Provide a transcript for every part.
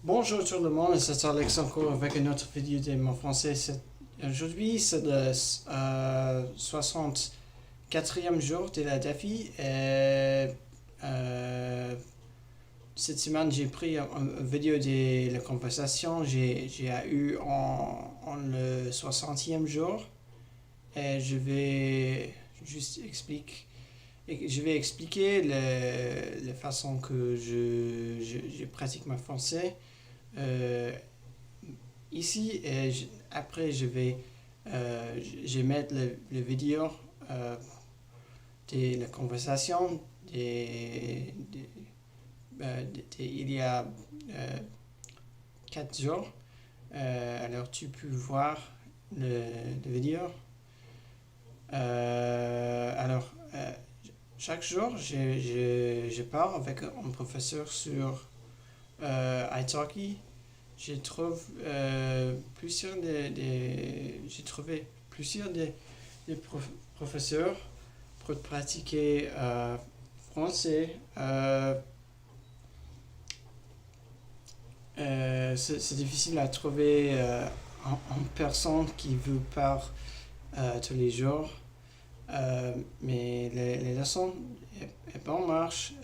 Bonjour tout le monde, c'est Alex encore avec une autre vidéo de mon français. Aujourd'hui, c'est le 64e jour de la défi. Cette semaine, j'ai pris une vidéo de la conversation. J'ai eu en le 60e jour. Et juste expliquer. Je vais expliquer la façon que je pratique mon français. Euh, Ici, après, je vais mettre le vidéo euh, de la conversation il y a 4 jours. Alors, tu peux voir le vidéo. Alors, chaque jour, je parle avec un professeur sur italki. J'ai trouvé plusieurs des professeurs pour pratiquer français. C'est difficile à trouver en personne qui veut parler tous les jours. Mais les leçons est bon marche.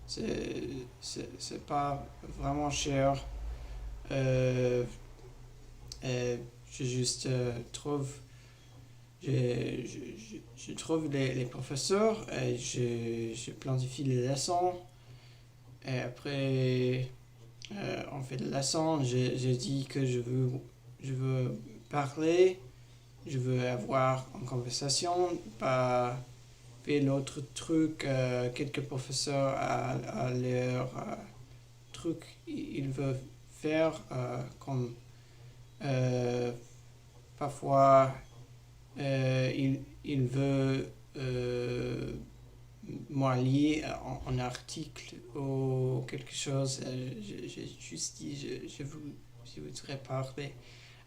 C'est pas vraiment cher. Euh, je juste je trouve les professeurs et je planifie les leçons. Et après, on fait les leçons. Je dis que je veux parler, je veux avoir une conversation, pas faire l'autre truc. Quelques professeurs à leur truc, ils veulent faire comme euh, parfois il veut moi lier un article ou quelque chose. J'ai juste dit, je voudrais parler,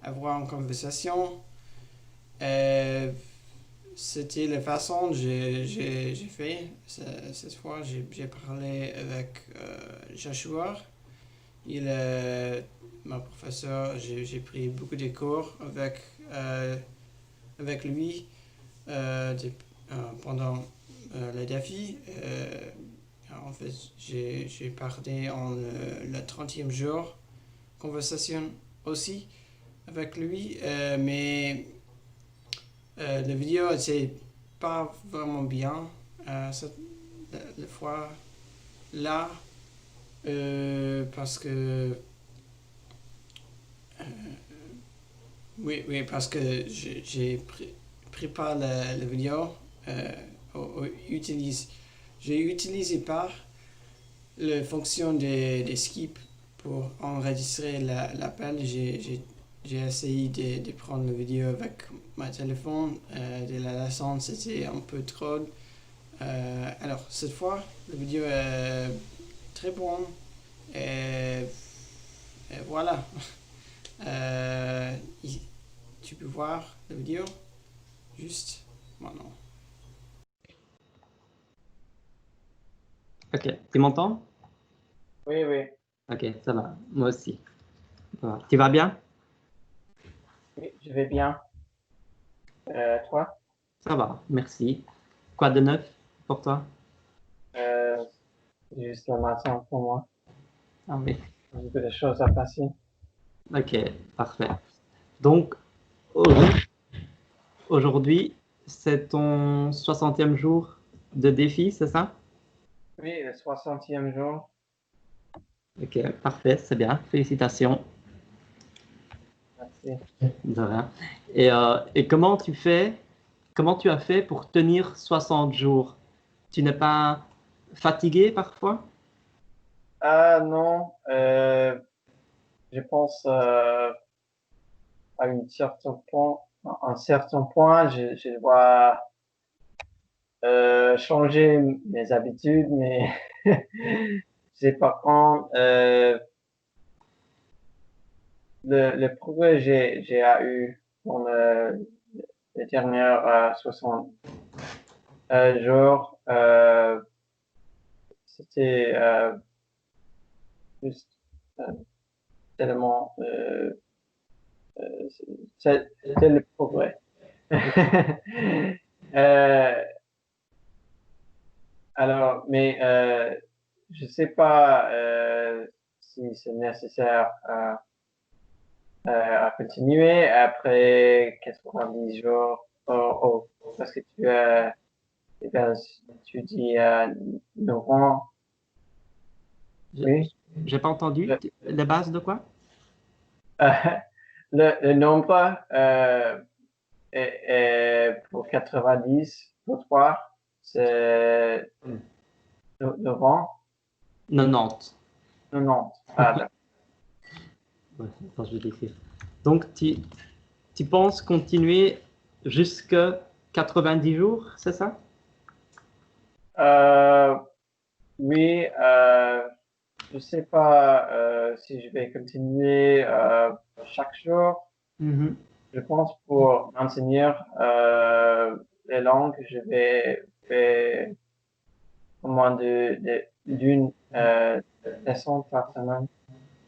avoir une conversation. Euh, C'était la façon que j'ai fait. Cette fois, j'ai parlé avec Joshua. Il est mon professeur. J'ai pris beaucoup de cours avec lui pendant le défi. En fait, j'ai parlé le 30e jour, conversation aussi avec lui, mais la vidéo c'est pas vraiment bien cette la fois là parce que parce que j'ai préparé la vidéo euh, utilise j'ai utilisé pas la fonction de skip pour enregistrer l'appel. J'ai essayé de prendre la vidéo avec mon téléphone. De la leçon, c'était un peu trop. Alors, cette fois, la vidéo est très bonne. Et, et voilà. Euh, Tu peux voir la vidéo juste maintenant. Ok, tu m'entends? Oui, oui, Ok, ça va, moi aussi. Ça va. Tu vas bien? oui, je vais bien. Toi? Ça va, merci. Quoi de neuf pour toi? Euh, Juste le matin pour moi. Ah oui. Beaucoup de choses à passer. Ok, parfait. Donc, aujourd'hui, c'est ton 60e jour de défi, c'est ça? Oui, le 60e jour. Ok, parfait, c'est bien. Félicitations. Merci. De rien. Et comment tu as fait pour tenir 60 jours? Tu n'es pas fatigué parfois? Ah non, je pense à un certain point, je dois changer mes habitudes, mais c'est par contre le progrès que j'ai eu dans les dernières 60 jours, c'était juste. tellement, c'est le progrès. Euh, alors, mais je sais pas si c'est nécessaire à continuer après 90 jours. Parce que eh bien, tu dis 9 ans, Je- oui. J'ai pas entendu. Les bases de quoi? Euh, le nombre pour 90, pour toi, c'est 9 ans, 90. 90. Ah, d'accord. Ouais, attends, je vais l'écrire. Donc, tu penses continuer jusqu'à 90 jours, c'est ça? Euh, oui, je sais pas si je vais continuer chaque jour. Mhm. Je pense pour maintenir les langues, je vais faire au moins d'une leçon par semaine.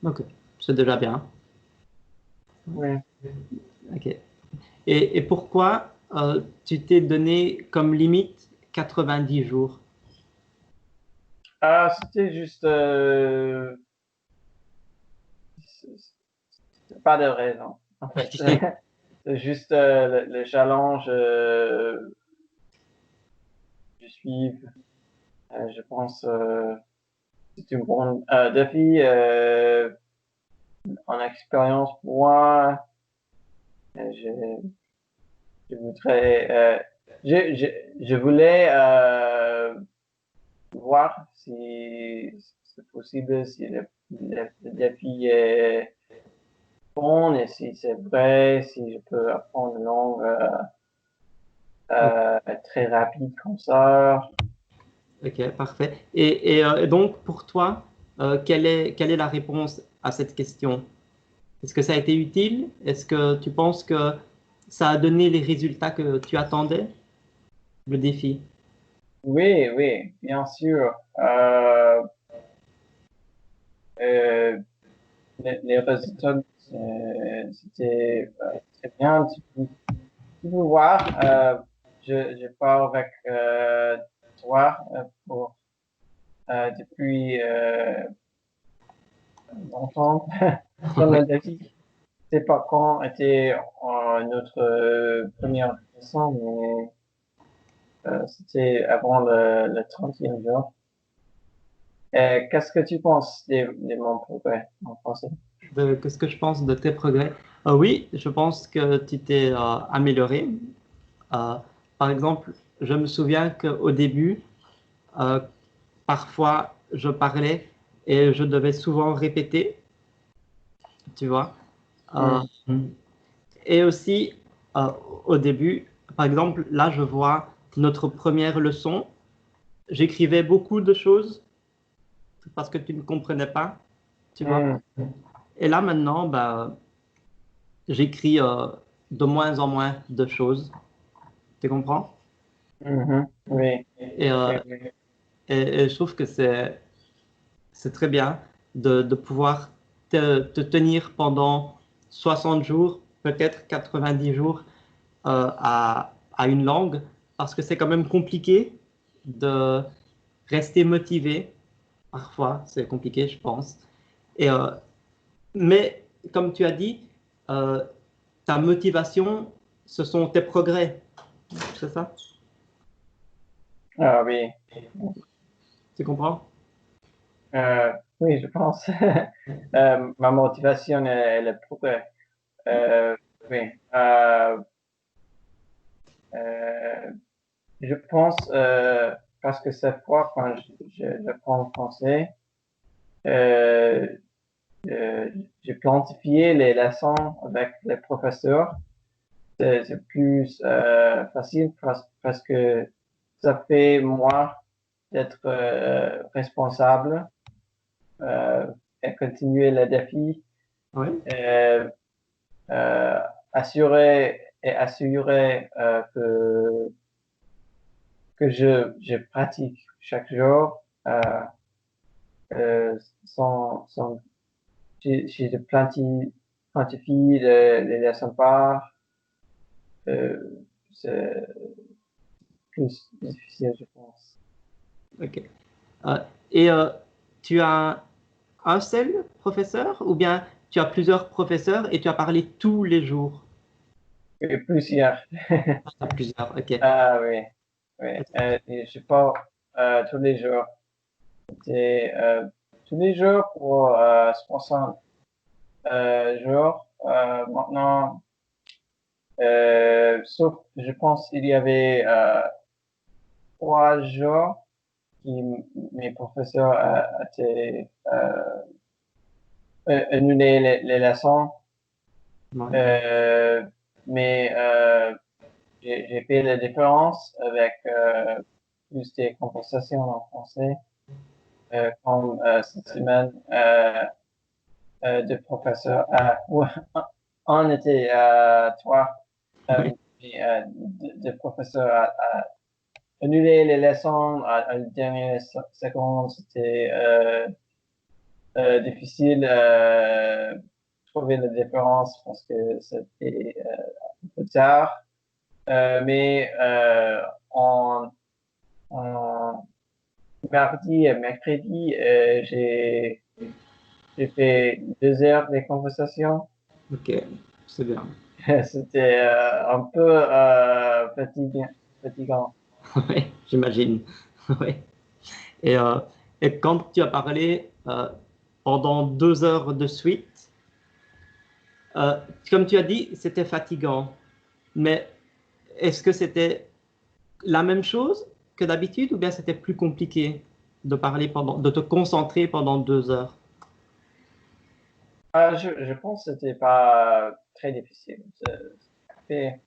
Ok, c'est déjà bien. Oui. Ok. Et pourquoi tu t'es donné comme limite 90 jours? Ah, c'était juste c'est pas de raison. En fait, c'est juste le challenge. Je suis, je pense, c'est un bon défi en expérience pour moi. Je, je voudrais, je voulais voir si c'est possible, si le défi est bon et si c'est vrai, si je peux apprendre une langue très rapide comme ça. Ok, parfait. Et donc, pour toi, quelle est la réponse à cette question? Est-ce que ça a été utile? Est-ce que tu penses que ça a donné les résultats que tu attendais, le défi? Oui, oui, bien sûr. Euh, les résultats, c'était très bien. Tu peux voir, je pars avec toi pour, depuis longtemps dans le défi. Je sais pas quand était notre première leçon, mais c'était avant le 30e jour. Qu'est-ce que tu penses de mon progrès en français? Qu'est-ce que je pense de tes progrès? Oui, je pense que tu t'es amélioré. Euh, Par exemple, je me souviens qu'au début, euh, parfois, je parlais et je devais souvent répéter, tu vois. Euh, Hmm. et aussi, euh, au début, par exemple, là, je vois notre première leçon. J'écrivais beaucoup de choses parce que tu ne comprenais pas, tu vois. Hmm. Et là, maintenant, bah, j'écris de moins en moins de choses, tu comprends? Mhm. Oui, Et, oui, oui. et je trouve que c'est très bien de pouvoir te tenir pendant 60 jours, peut-être 90 jours à une langue, parce que c'est quand même compliqué de rester motivé. Parfois, c'est compliqué, je pense. Et, mais comme tu as dit, euh, ta motivation, ce sont tes progrès, c'est ça? Ah oui. Tu comprends? Oui, je pense. Ma motivation est le progrès. Oui. Euh, je pense parce que cette fois, quand j'apprends le français, euh, euh, j'ai plantifié les leçons avec les professeurs. C'est plus facile parce que ça fait moi d'être responsable et continuer le défi, Oui. euh, euh, assurer que je pratique chaque jour euh, sans j'ai quantifié les leçons par. C'est plus difficile, je pense. Ok. Euh, et tu as un seul professeur ou bien tu as plusieurs professeurs et tu as parlé tous les jours? Et plusieurs. Ah, tu as plusieurs, ok. Ah oui, oui. Et je parle tous les jours. C'est tous les jours pour 60 jours. Maintenant, sauf, je pense, il y avait 3 jours qui mes professeurs étaient annulé les leçons. Ouais. Mais j'ai fait la différence avec plus des conversations en français, comme cette semaine, de professeurs. On était trois, Oui. mais, de professeurs à annuler les leçons à la dernière seconde. C'était difficile trouver la différence parce que c'était un peu tard. Mais en mardi et mercredi, j'ai fait 2 heures de conversation. Ok, c'est bien. C'était un peu fatigant. Oui, j'imagine. Oui. Et, euh, et quand tu as parlé pendant 2 heures de suite, comme tu as dit, c'était fatigant. Mais est-ce que c'était la même chose que d'habitude ou bien c'était plus compliqué de parler de te concentrer pendant 2 heures? Je pense que c'était pas très difficile. C'était,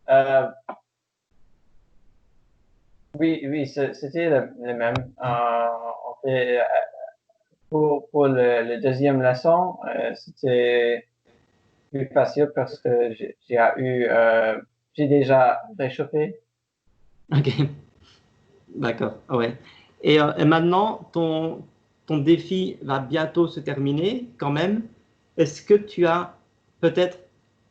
euh, oui, oui, c'était le même. On fait, pour le deuxième leçon, c'était plus facile parce que j'ai déjà réchauffé. Ok, d'accord. Ouais. Et maintenant, ton défi va bientôt se terminer quand même. Est-ce que tu as peut-être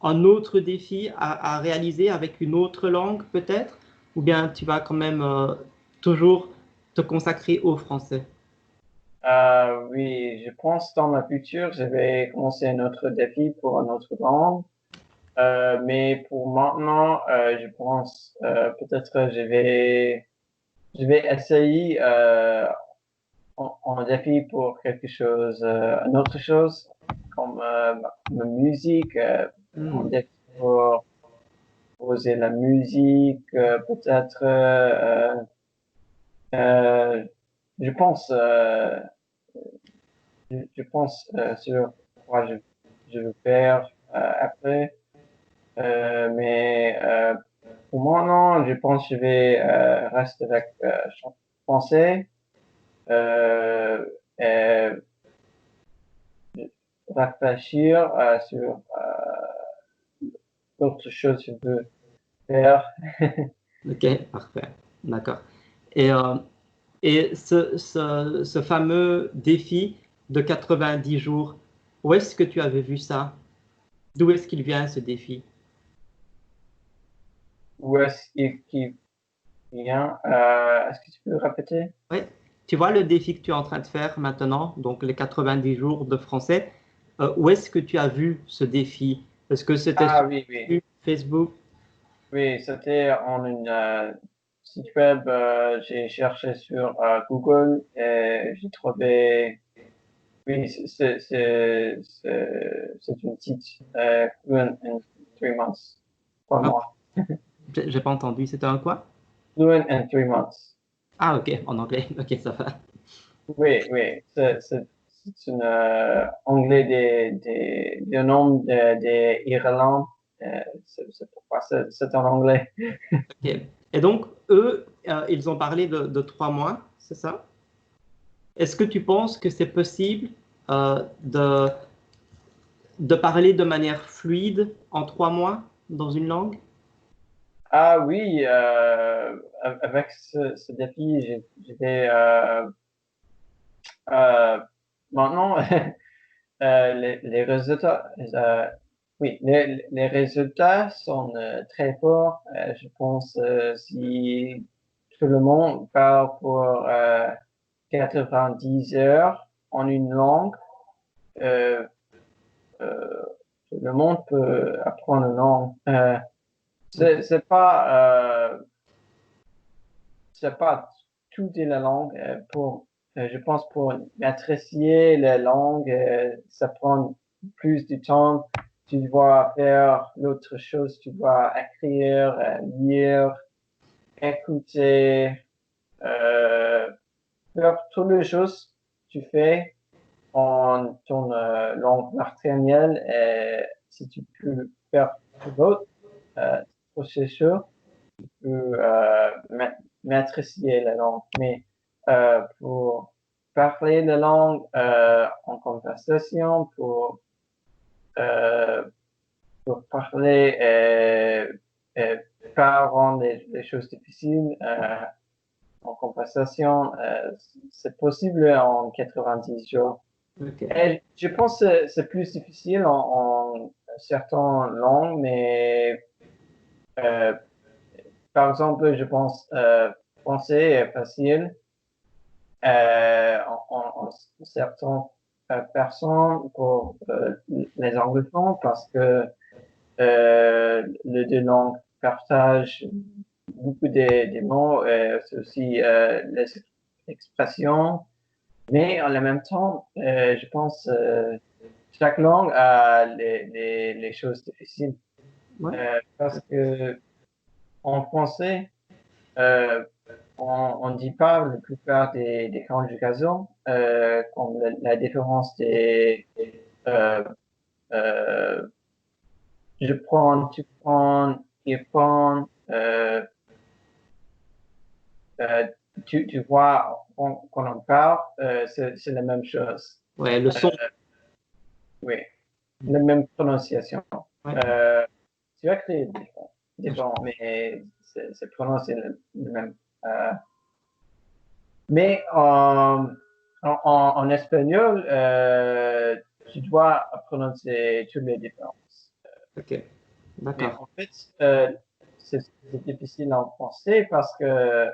un autre défi à réaliser avec une autre langue peut-être? Ou bien tu vas quand même toujours te consacrer au français? Oui, je pense dans le futur, je vais commencer un autre défi pour un autre langue. Mais pour maintenant, je pense peut-être je vais essayer un défi pour quelque chose, une autre chose, comme ma musique, un Hmm, défi pour poser la musique, peut-être. Euh, je pense, je pense sur quoi je veux faire après. Mais pour moi, non, je pense que je vais rester avec français. Euh, et réfléchir sur d'autres choses que je veux faire. ok, parfait. D'accord. Et, euh, et ce fameux défi de 90 jours, où est-ce que tu avais vu ça? D'où est-ce qu'il vient ce défi? Où est-ce qu'il vient? Est-ce que tu peux répéter? Oui, tu vois le défi que tu es en train de faire maintenant, donc les 90 jours de français, où est-ce que tu as vu ce défi? Est-ce que c'était Ah sur oui, oui. YouTube, Facebook? Oui, c'était en une site web. J'ai cherché sur Google et j'ai trouvé. Oui, c'est une site Fluent in 3 months. 3 mois. J'ai pas entendu, c'était un quoi? Fluent in 3 months. Ah, ok, en anglais, ok, ça va. Oui, oui, c'est un anglais du nom d'Irlande. C'est pourquoi c'est en anglais. Ok. Et donc, eux, ils ont parlé de 3 mois, c'est ça? Est-ce que tu penses que c'est possible de parler de manière fluide en 3 mois dans une langue? Ah oui, avec ce défi, j'étais maintenant, les résultats, oui, les résultats sont très forts. Je pense si tout le monde parle pour 90 heures en une langue, euh, euh, tout le monde peut apprendre une langue. C'est c'est pas c'est pas tout est la langue. Je pense pour maîtriser la langue, ça prend plus de temps. Tu dois faire l'autre chose, tu dois écrire, lire, écouter, euh, faire toutes les choses que tu fais en ton langue maternelle. Et si tu peux faire tout l'autre processus, tu peux maîtriser la langue. Mais pour parler la langue en conversation, euh, pour parler et pas rendre les choses difficiles en conversation, c'est possible en 90 jours. Ok. Et je pense que c'est plus difficile en certaines langues, mais euh, par exemple, je pense français est facile en certaines personnes pour les anglophones parce que les deux langues partagent beaucoup des mots, c'est aussi les expressions, mais en même temps, je pense chaque langue a les choses difficiles Ouais. parce que en français, euh, on dit pas la plupart des conjugaisons, comme la différence des euh, euh, je prends, tu prends, il prend, euh, tu vois, quand on parle, c'est la même chose. Ouais, le son. Oui, la même prononciation. Ouais. Tu as créé différent, mais c'est prononcé le même. Euh, mais en espagnol, tu dois prononcer toutes les différences. Ok. Mais D'accord. en fait, c'est difficile en français parce que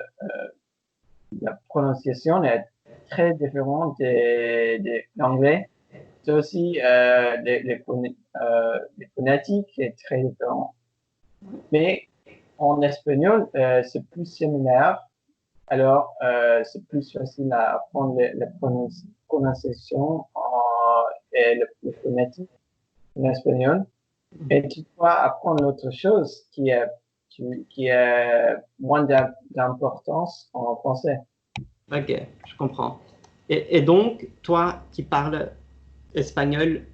la prononciation est très différente de l'anglais. C'est aussi les phonétiques est très différent. Mais en espagnol, c'est plus similaire. Alors, c'est plus facile à apprendre la prononciation et le phonétique en espagnol. Et tu dois apprendre autre chose qui est moins d'importance en français. Ok, je comprends. Et donc, toi qui parles espagnol,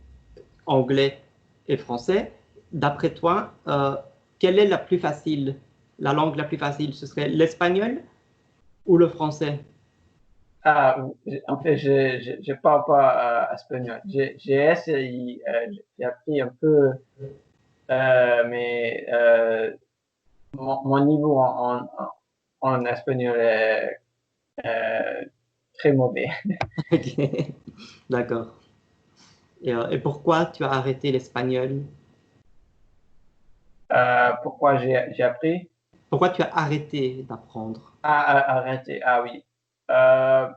anglais et français, d'après toi, quelle est la plus facile, la langue la plus facile? Ce serait l'espagnol ou le français? Ah, en fait, je parle pas espagnol. J'ai essayé, j'ai appris un peu, mais mon niveau en espagnol est très mauvais. Ok, d'accord. Et pourquoi tu as arrêté l'espagnol? Pourquoi j'ai appris? Pourquoi tu as arrêté d'apprendre? Arrêter. Ah oui. Euh,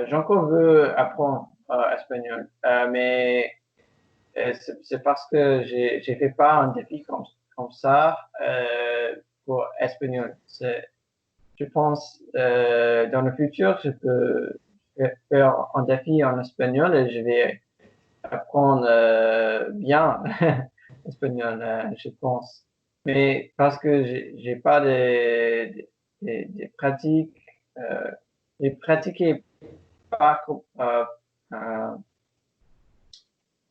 j'encore veux apprendre espagnol, mais c'est parce que j'ai fait pas un défi comme ça pour espagnol. Je pense dans le futur, je peux faire un défi en espagnol et je vais apprendre bien espagnol, je pense. Mais parce que j'ai pas des pratiques, j'ai pratiqué pas euh,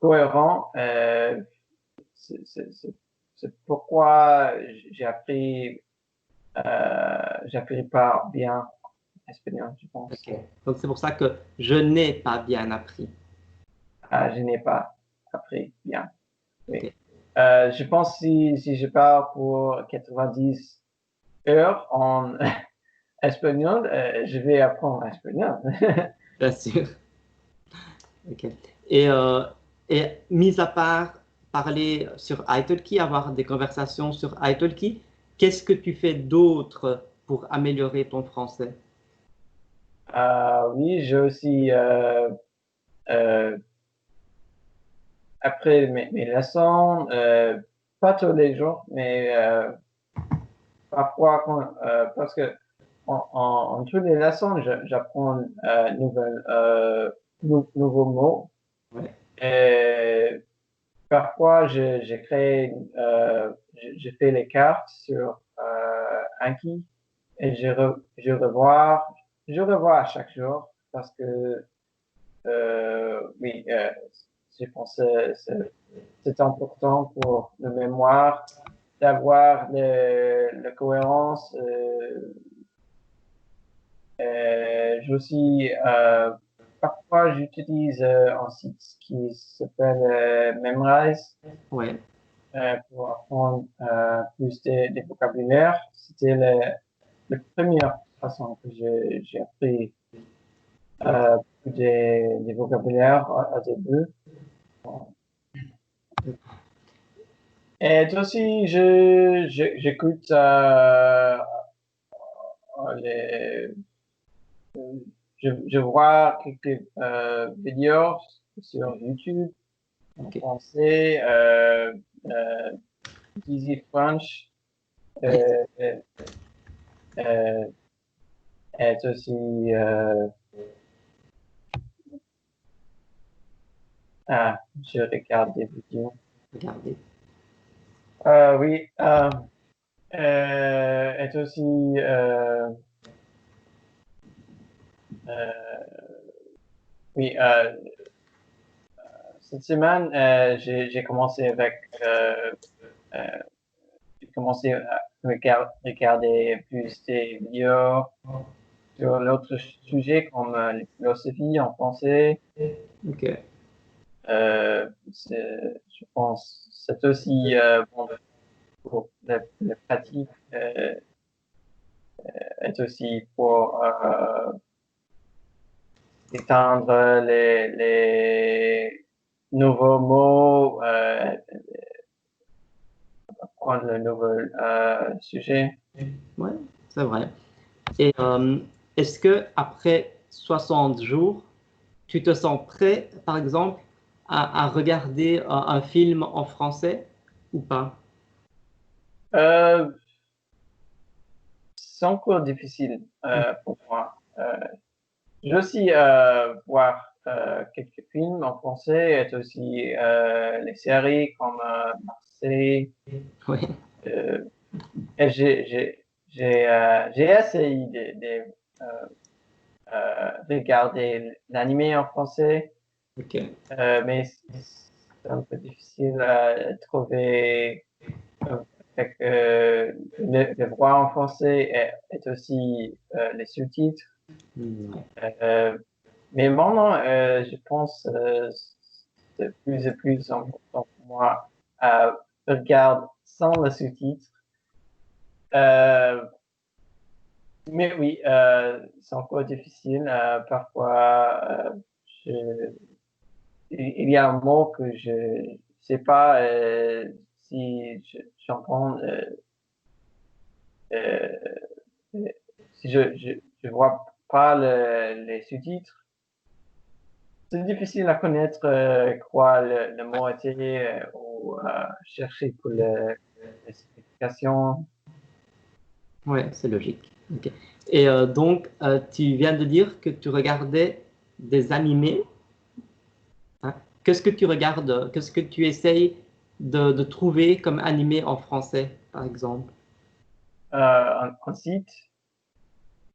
cohérent. C'est pourquoi j'ai appris pas bien espagnol, je pense. Ok. Donc c'est pour ça que je n'ai pas bien appris. Je n'ai pas appris bien. Oui. Ok, Je pense si je parle pour 90 heures en espagnol, je vais apprendre espagnol. bien sûr. Ok. Et, euh, et mis à part parler sur italki, avoir des conversations sur italki, qu'est-ce que tu fais d'autre pour améliorer ton français? Oui, j'ai aussi, euh, après mes leçons, pas tous les jours, mais parfois, parce que en tous les leçons, j'apprends nouveaux mots. Ouais. Et parfois, je fais les cartes sur Anki et je revois chaque jour parce que oui, je pense que c'est important pour le mémoire d'avoir la cohérence. Je aussi, parfois, j'utilise un site qui s'appelle Memrise Ouais. pour apprendre plus des vocabulaires. C'était la première façon que j'ai appris des vocabulaires au début. Et aussi, j'écoute les, je vois quelques vidéos sur YouTube en Ok. français, euh, Easy French, Oui. euh, euh, et aussi, je regarde des vidéos. Regardez. Oui, et aussi, euh, oui, cette semaine, j'ai commencé euh, j'ai commencé à regarder plus des vidéos sur d'autres sujets comme la philosophie en français. Ok. Je pense c'est aussi bon pour la pratique, est aussi pour étendre les nouveaux mots, prendre le nouveau sujet. Ouais, c'est vrai. Et est-ce que après 60 jours, tu te sens prêt, par exemple, à regarder un film en français ou pas? Euh, c'est encore difficile pour moi. J'ai aussi voir quelques films en français et aussi les séries comme Marseille. Oui. Euh, et j'ai essayé euh, regarder l'animé en français, Ok. mais c'est un peu difficile à trouver avec le voix en français et aussi les sous-titres. Ouais. Euh, mais maintenant, je pense c'est plus et plus important pour moi à regarder sans le sous-titre. Euh, mais oui, c'est encore difficile. Parfois, je- il y a un mot que je sais pas si j'entends, euh, si je vois pas les sous-titres. C'est difficile à connaître quoi le mot était ou chercher pour les significations. Ouais, c'est logique. Ok. Et donc, tu viens de dire que tu regardais des animés. Hein. Qu'est-ce que tu regardes? Qu'est-ce que tu essayes de trouver comme animé en français, par exemple? Un site.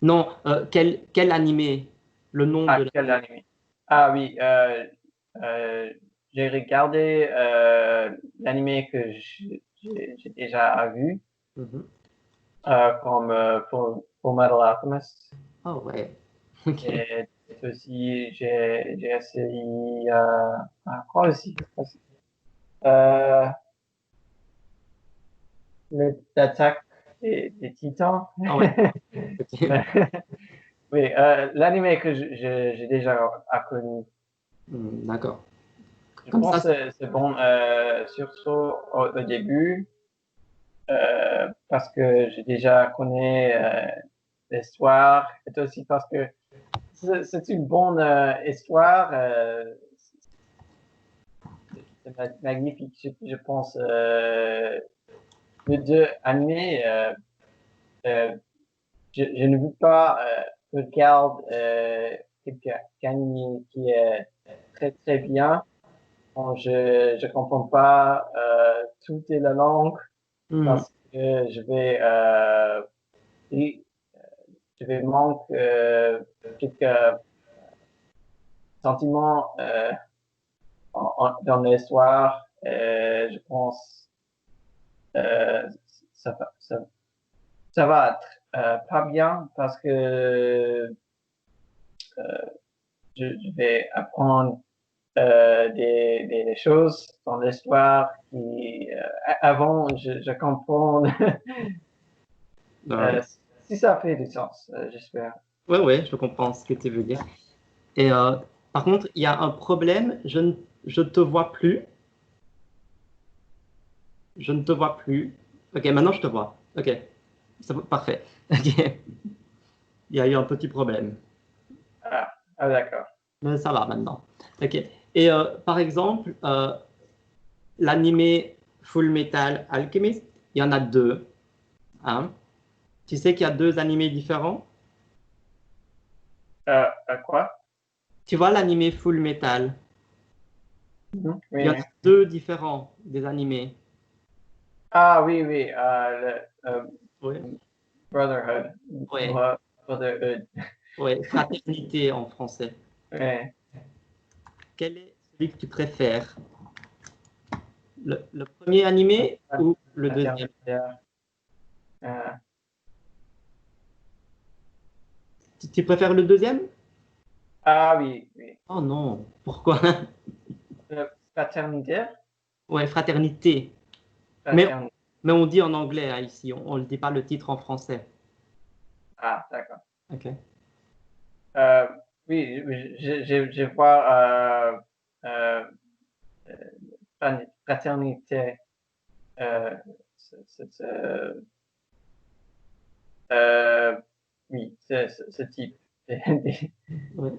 Non, quel animé? Le nom de Quel l'animé. anime? Ah oui, j'ai regardé l'anime que j'ai déjà vu, Mhm. comme pour Metal Alchemist. Ah ouais. Ok. Et aussi, j'ai essayé, quoi aussi? Euh, l'attaque des Titans. Ah ouais. Ok. Mais- oui, l'anime que j'ai déjà connu. D'accord. Je Comme pense ça, que c'est bon, surtout au début, parce que j'ai déjà connu l'histoire, et aussi parce que c'est une bonne histoire. C'est magnifique, je pense. Les deux animés, euh, je ne veux pas regarder quelqu'un qui est très très bien. Bon, je comprends pas toutes les langues hmm, parce que et je vais manquer quelques sentiments dans l'histoire. Je pense euh, ça va ça, ça va être pas bien parce que je vais apprendre des choses dans l'histoire qui avant je comprends ouais. si ça fait du sens, j'espère. Ouais, ouais, je comprends ce que tu veux dire. Et par contre, il y a un problème. Je te vois plus. Je ne te vois plus. Ok, maintenant je te vois. Ok, parfait. Ok, il y a eu un petit problème. D'accord. Mais ça va maintenant. Ok. Et par exemple, l'animé Full Metal Alchemist, il y en a deux. Hein. Tu sais qu'il y a deux animés différents? Quoi? Tu vois l'animé Full Metal? Mhm. Il y en Oui. a deux différents des animés. Ah oui, oui, Oui. Brotherhood. Ouais, Brotherhood. ouais, fraternité en français. Ouais. Quel est celui que tu préfères? Le premier animé ou le deuxième? Intermédiaire. Euh, Tu préfères le deuxième? ah oui, oui. Oh non, pourquoi? Fraternité? Ouais, fraternité. Mais, Fraternité. mais on dit en anglais hein, ici, on ne dit pas le titre en français. Ah, d'accord. Ok. Euh, oui, je vois euh, fraternité. Euh, euh, oui, ce type. Ouais.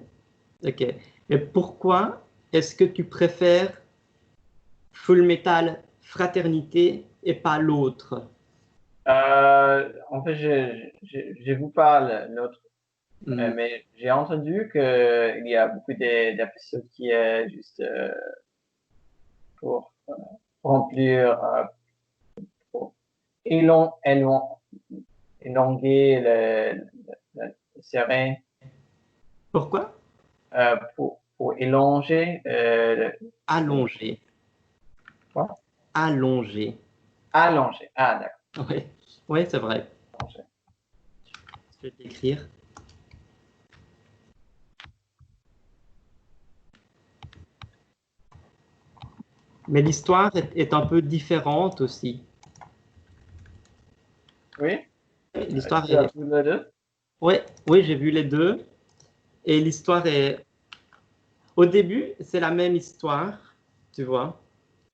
Ok. Et pourquoi est-ce que tu préfères Full Metal Fraternité et pas l'autre? En fait, je vous parle l'autre, Hmm, mais j'ai entendu qu'il y a beaucoup d'épisodes qui est juste pour remplir, pour élonger le série, Pourquoi? pour élonger Allongé. quoi? Allongé. Allonger. Ah, d'accord. Oui, ouais, c'est vrai. Allonger. Je vais t'écrire. Mais l'histoire est un peu différente aussi. Oui, L'histoire tu as est... vu le deux? Ouais, oui, j'ai vu les deux. Et l'histoire est... Au début, c'est la même histoire, tu vois.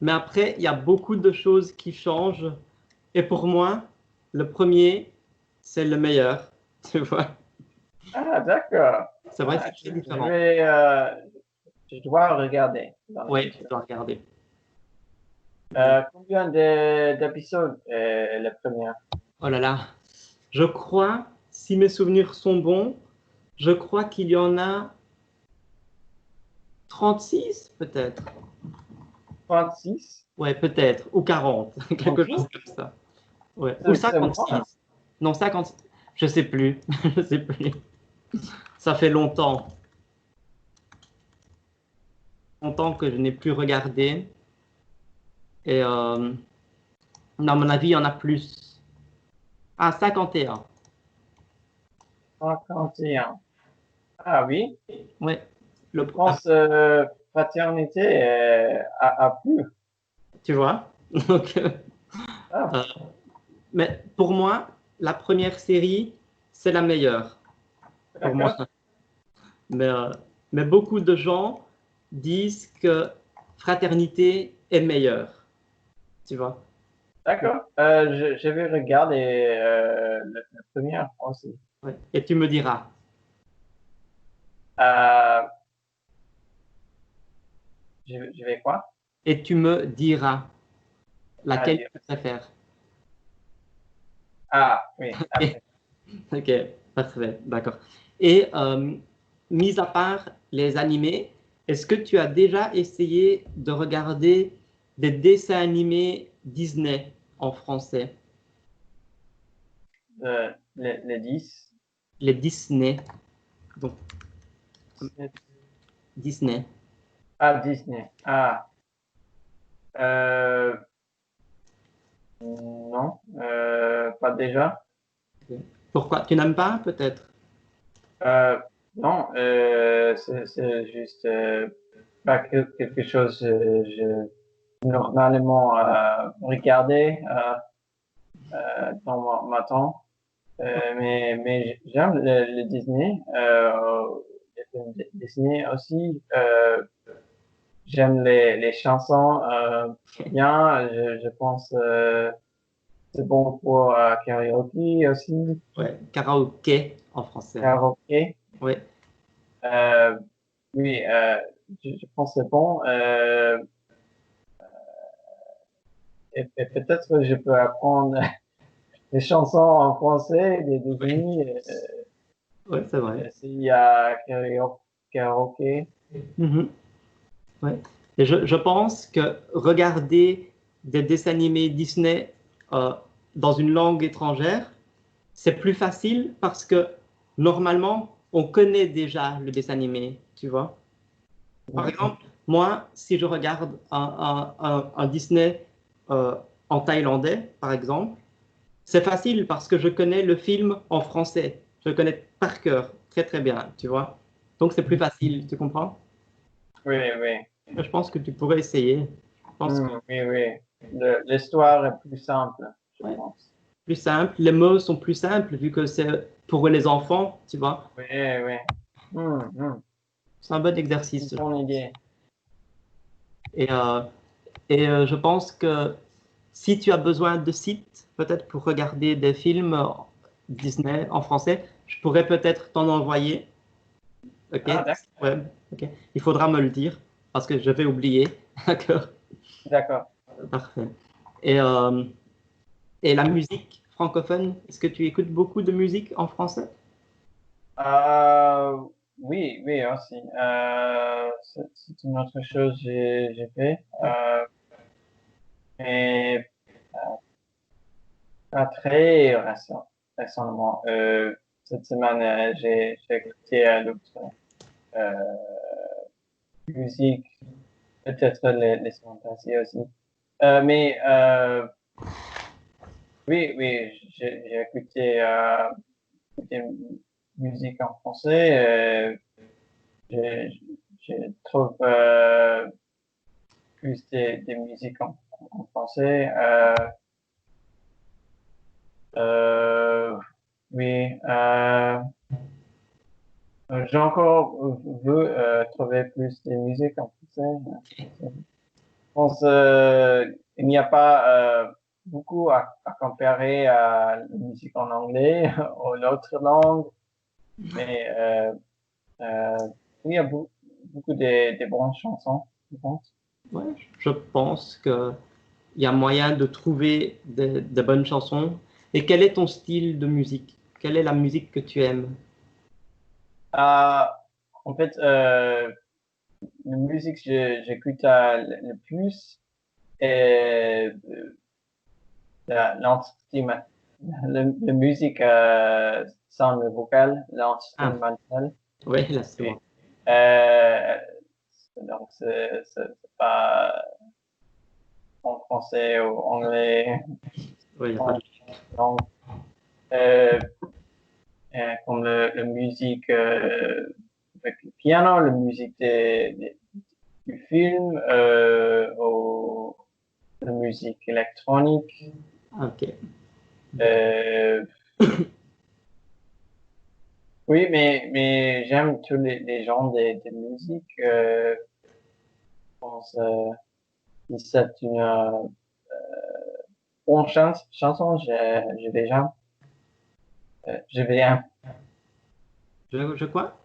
Mais après, il y a beaucoup de choses qui changent. Et pour moi, le premier, c'est le meilleur, tu vois. Ah, d'accord. C'est vrai, Ah, c'est très différent. je dois regarder dans le Oui, tu futur. dois regarder. Combien d'épisodes est la première? Oh là là. Je crois, si mes souvenirs sont bons, je crois qu'il y en a 36 peut-être. 36? Ouais, peut-être. Ou 40. Quelque chose 36? comme ça. Ouais. Ou C'est moi. 56. Non, 50. Je sais plus. Je sais plus. Ça fait longtemps que je n'ai plus regardé. Et à mon avis, il y en a plus. Ah, 51. 51. Ah oui, Ouais. je Ah, pense fraternité a plus. tu vois? Donc, Ah, euh, mais pour moi, la première série, c'est la meilleure. Pour moi. d'accord. Mais, euh, mais beaucoup de gens disent que fraternité est meilleure. Tu vois? D'accord. Je vais regarder le premier aussi. Ouais. Et tu me diras. Euh, je vais quoi? Et tu me diras Ah, laquelle dire. tu préfères. Ah, oui, Ok, après. ok, parfait, d'accord. Et mis à part les animés, est-ce que tu as déjà essayé de regarder des dessins animés Disney en français? Les 10. Les Disney, donc Disney. Ah, Disney. Ah, euh, non, pas déjà. Pourquoi? Tu n'aimes pas peut-être? Euh, non, c'est juste pas quelque chose que je normalement regarder dans ma temps. Mais j'aime le Disney, les films Disney aussi. J'aime les chansons bien. Je pense c'est bon pour karaoke aussi. Ouais, karaoké en français. Karaoke. Ouais, Euh, oui, je pense que c'est bon. Et peut-être que je peux apprendre des chansons en français, des Disney, ouais, c'est vrai. s'il y a karaoke. Mhm. Ouais. Et je pense que regarder des dessins animés Disney euh, dans une langue étrangère, c'est plus facile parce que normalement, on connaît déjà le dessin animé, tu vois. Par exemple, moi, si je regarde un Disney euh, en thaïlandais, par exemple, c'est facile parce que je connais le film en français. Je le connais par cœur, très très bien, tu vois. Donc c'est plus facile, tu comprends? Oui, oui. Je pense que tu pourrais essayer. Je pense que Oui, oui. L'histoire est plus simple, je ouais, pense. plus simple. Les mots sont plus simples vu que c'est pour les enfants, tu vois. Oui, oui. Hmm. C'est un bon exercice. Une bonne idée. Et, euh, et je pense que si tu as besoin de sites, peut-être pour regarder des films Disney en français, je pourrais peut-être t'en envoyer. Ok? Ah, Ouais, ok. Il faudra me le dire parce que je vais oublier. D'accord? d'accord. Parfait. Et, euh, et la musique francophone, est-ce que tu écoutes beaucoup de musique en français? Euh, oui, oui, aussi. C'est une autre chose que j'ai fait. Mais pas très récemment. Cette semaine, j'ai écouté d'autres euh, musiques, peut-être les semaines passées aussi. Mais oui, oui, j'ai écouté des musiques en français. Je, je trouve plus des musiques en français. Euh, oui, j'ai encore veux trouver plus de musique en français. Je pense il n'y a pas beaucoup à comparer à la musique en anglais ou l'autre langue, mais oui, il y a beaucoup de bonnes chansons, je pense. Ouais, je pense qu'il y a moyen de trouver de bonnes chansons. Et quel est ton style de musique? Quelle est la musique que tu aimes? Euh, En fait, la musique que j'écoute le plus est l'instrument, la musique sans le vocal, Ah, l'instrumental. oui, là, c'est Et, moi. euh, donc, c'est pas en français ou anglais, Oui, il n'y a pas en de... langue. Euh, Comme la musique avec le piano, la musique du film, ou la musique électronique. Ok. Euh, oui, mais j'aime tous les genres de musique. pense si c'est une bonne chanson, je vais jamais, je vais Je quoi?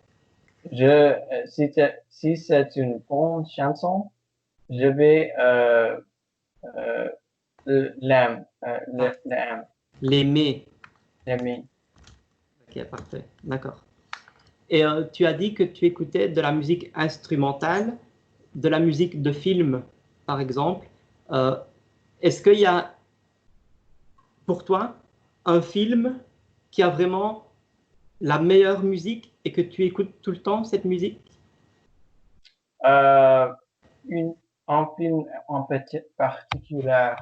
si c'est une bonne chanson, je vais l'aimer. L'aimer. L'aimer. Ok, parfait. D'accord. Et tu as dit que tu écoutais de la musique instrumentale, de la musique de film, par exemple. Euh, Est-ce qu'il y a, pour toi, un film qui a vraiment la meilleure musique et que tu écoutes tout le temps cette musique? Euh, un film en particulier.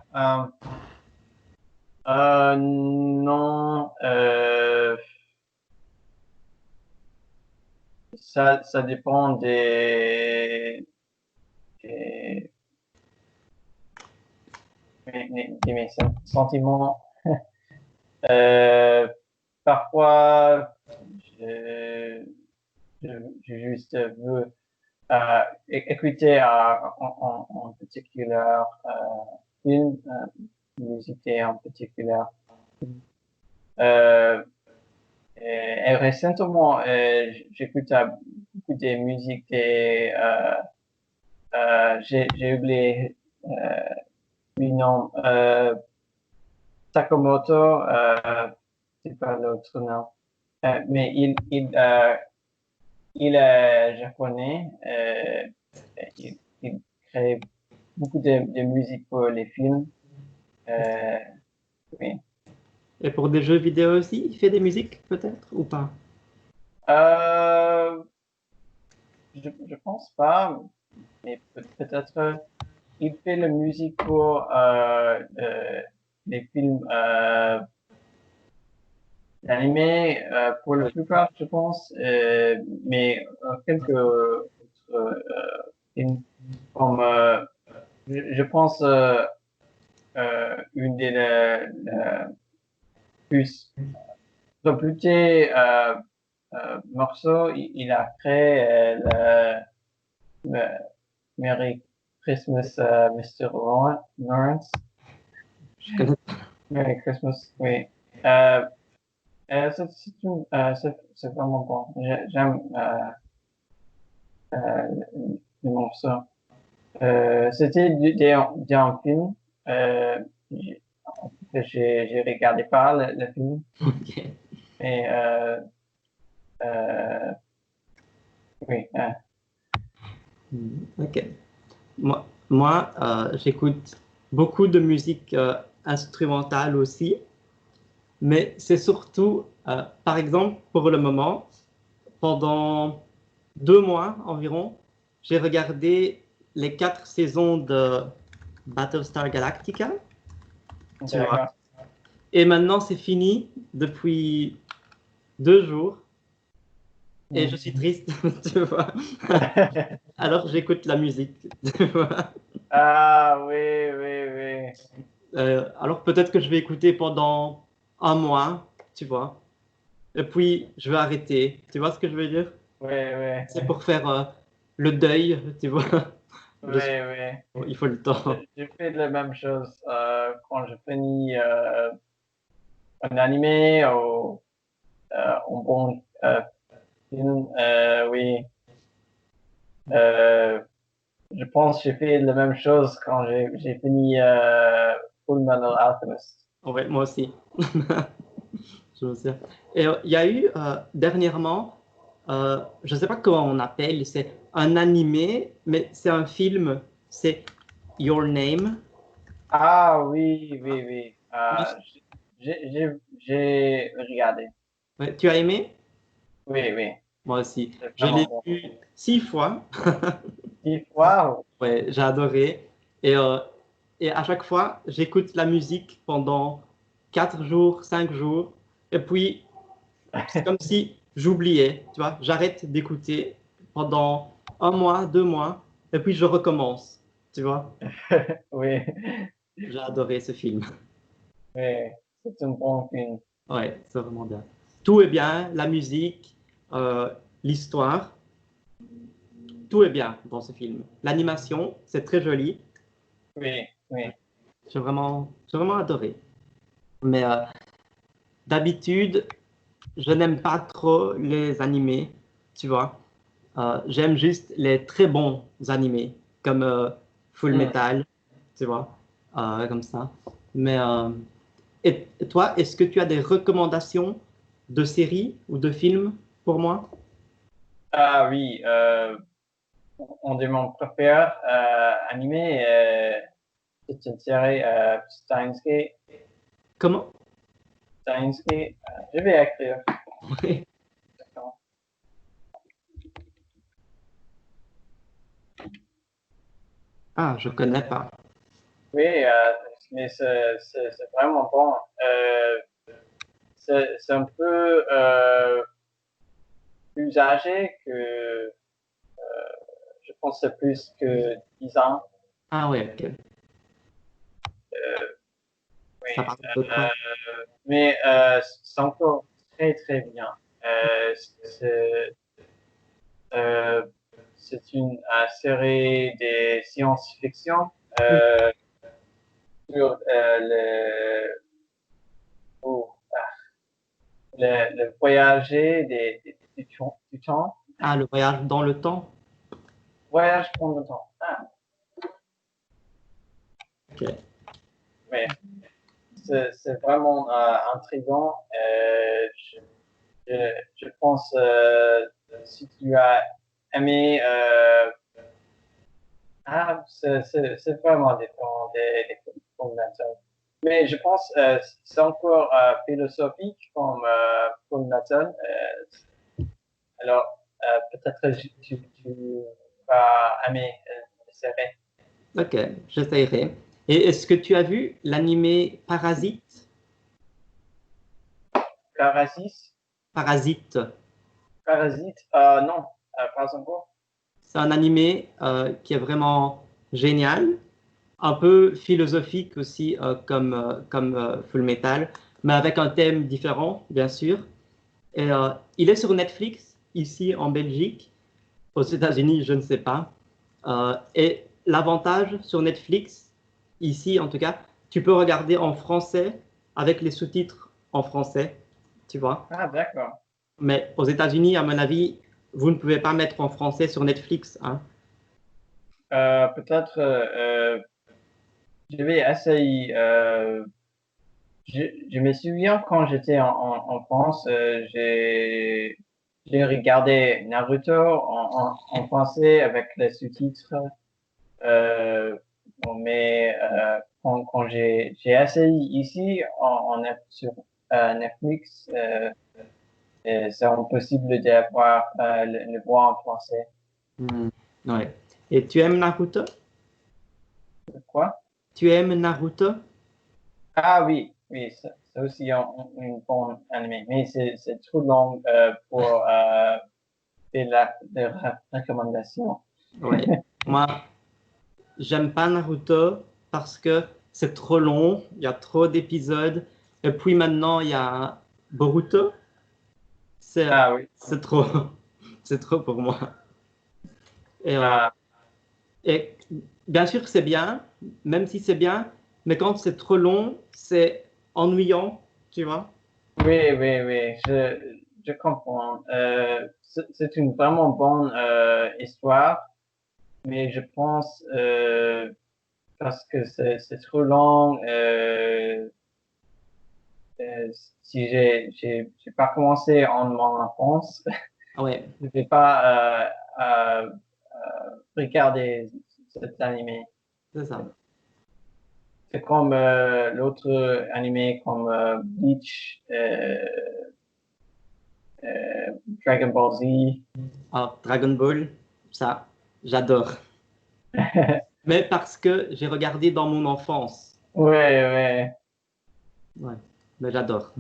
Non, ça dépend des, de mes sentiments. Euh, Parfois, je, je, je juste veux écouter en particulier une musique en particulier. Euh, et récemment, j'écoute beaucoup de musiques et j'ai oublié le nom. Sakamoto, c'est pas l'autre nom. Mais il est japonais. Il crée beaucoup de musique pour les films. Oui. Et pour des jeux vidéo aussi, il fait des musiques peut-être ou pas? Euh, je pense pas, mais peut-être il fait la musique pour les films animés pour la plupart, je pense, mais quelques autres films comme je pense une des plus réputés morceaux, il a créé le Merry Christmas, Mr. Lawrence. Je connais pas. Merry Christmas, oui. C'est vraiment bon. J'aime le morceau. C'était d'un film. Euh, j'ai j'ai regardé pas le film, Ok. mais euh, oui. Ok. Moi, j'écoute beaucoup de musique instrumentale aussi, mais c'est surtout, par exemple, pour le moment, pendant 2 mois environ, j'ai regardé les 4 saisons de Battlestar Galactica, tu vois. D'accord. Et maintenant, c'est fini depuis 2 jours et je suis triste, tu vois. Alors, j'écoute la musique, tu vois. Ah oui, oui, oui. Alors, peut-être que je vais écouter pendant un mois, tu vois. Et puis, je vais arrêter. Tu vois ce que je veux dire? Oui, oui, C'est pour faire le deuil, tu vois. oui, de- oui. Il faut le temps. Je fais la même chose quand je finis un animé ou un bon film. Oui, euh, je pense que j'ai fait la même chose quand j'ai fini Full Metal Alchemist. Ouais, moi aussi. Je me souviens. Et il y a eu dernièrement, je ne sais pas comment on appelle, c'est un animé, mais c'est un film, c'est Your Name. Ah oui, oui, oui. Oui. J'ai regardé. Ouais, tu as aimé? Oui, oui. Moi aussi. C'est Je vraiment l'ai bon. vu 6 fois. Wow. Ouais, j'ai adoré. Et à chaque fois, j'écoute la musique pendant 4 jours, 5 jours. Et puis, c'est comme si j'oubliais, tu vois. J'arrête d'écouter pendant un mois, 2 mois. Et puis, je recommence, tu vois. Oui, J'ai adoré ce film. oui. C'est un bon film. Ouais, c'est vraiment bien. Tout est bien, la musique, l'histoire. tout est bien dans ce film. L'animation, c'est très joli. Oui, oui. J'ai vraiment adoré. Mais d'habitude, je n'aime pas trop les animés, tu vois. J'aime juste les très bons animés, comme Full Hmm. Metal, tu vois, comme ça. Mais et toi, est-ce que tu as des recommandations de séries ou de films pour moi? Ah oui, on de mon préféré animé, c'est une série Steins Gate. Comment? Steins Gate. Je vais écrire. Oui. Ah, je connais pas. Oui, mais c'est vraiment bon. C'est un peu plus âgé que, je pense, que c'est plus que 10 ans. Ah ouais, ok. Oui, Ça parle de quoi? mais c'est encore très très bien. Euh, c'est euh, c'est une série de science-fiction sur oh, le voyager du temps, Ah, le voyage dans le temps? voyage pendant le temps. Ah, Ok. mais c'est vraiment intriguant. Je pense si tu as aimé, c'est vraiment différent des Fullmetal. Mais je pense c'est encore philosophique comme Fullmetal. Alors peut-être tu vas aimer la série. Ok, j'essayerai. Et est-ce que tu as vu l'animé Parasite? Parasite, Parasite. Parasite, non, pas encore. C'est un animé qui est vraiment génial, un peu philosophique aussi, comme Full Metal, mais avec un thème différent, bien sûr. Et il est sur Netflix, ici en Belgique. Aux États-Unis, je ne sais pas. Et l'avantage sur Netflix, ici en tout cas, tu peux regarder en français avec les sous-titres en français, tu vois. Ah, d'accord. Mais aux États-Unis, à mon avis, vous ne pouvez pas mettre en français sur Netflix, hein. Peut-être je vais essayer. Je me souviens quand j'étais en France, j'ai regardé Naruto en français avec les sous-titres. Bon, mais quand j'ai essayé ici sur Netflix, c'est impossible d'avoir le voix en français. Hmm, ouais. Et tu aimes Naruto? Quoi? Tu aimes Naruto? Ah oui, oui, c'est aussi une bonne animé, mais c'est trop long pour faire des recommandations. Ouais. Moi, j'aime pas Naruto parce que c'est trop long, il y a trop d'épisodes. Et puis maintenant, il y a Boruto. C'est Ah oui. c'est trop, c'est trop pour moi. Et, Ah, et bien sûr, c'est bien, même si c'est bien, mais quand c'est trop long, c'est ennuyant, tu vois. oui, oui, oui, je comprends. C'est une vraiment bonne histoire, mais je pense parce que c'est trop long. Si j'ai pas commencé en mon enfance, Ah ouais, je vais pas regarder cet animé. c'est ça. C'est comme l'autre animé comme Bleach, Dragon Ball Z. Ah, Dragon Ball, ça, j'adore. Mais parce que j'ai regardé dans mon enfance. Ouais, ouais. Ouais, mais j'adore.